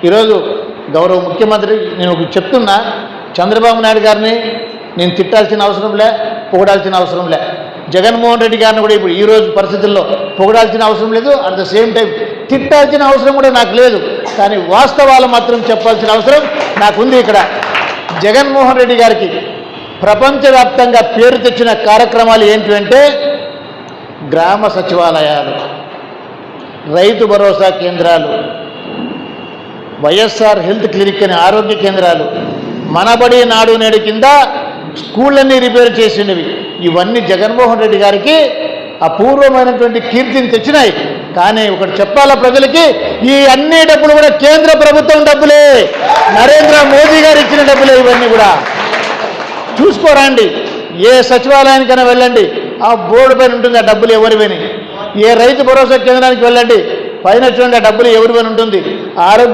ఈరోజు గౌరవ ముఖ్యమంత్రి నేను ఒకటి చెప్తున్నా, చంద్రబాబు నాయుడు గారిని నేను తిట్టాల్సిన అవసరం లే, పొగడాల్సిన అవసరం లే. జగన్మోహన్ రెడ్డి గారిని కూడా ఇప్పుడు ఈరోజు పరిస్థితుల్లో పొగడాల్సిన అవసరం లేదు, అట్ ద సేమ్ టైం తిట్టాల్సిన అవసరం కూడా నాకు లేదు. కానీ వాస్తవాలు మాత్రం చెప్పాల్సిన అవసరం నాకుంది. ఇక్కడ జగన్మోహన్ రెడ్డి గారికి ప్రపంచవ్యాప్తంగా పేరు తెచ్చిన కార్యక్రమాలు ఏంటి అంటే గ్రామ సచివాలయాలు, రైతు భరోసా కేంద్రాలు, వైఎస్ఆర్ హెల్త్ క్లినిక్ అని ఆరోగ్య కేంద్రాలు, మనబడి నాడు నేడు కింద స్కూళ్ళన్నీ రిపేర్ చేసినవి. ఇవన్నీ జగన్మోహన్ రెడ్డి గారికి అపూర్వమైనటువంటి కీర్తిని తెచ్చినాయి. కానీ ఒకటి చెప్పాలా ప్రజలకి, ఈ అన్ని డబ్బులు కూడా కేంద్ర ప్రభుత్వం డబ్బులే, నరేంద్ర మోదీ గారు ఇచ్చిన డబ్బులే. ఇవన్నీ కూడా చూసుకోరండి. ఏ సచివాలయానికైనా వెళ్ళండి, ఆ బోర్డు పైన ఉంటుంది ఆ డబ్బులు ఎవరివని. ఏ రైతు భరోసా కేంద్రానికి వెళ్ళండి, పైన చూడండి ఆ డబ్బులు ఎవరివని ఉంటుంది. ఆరోగ్య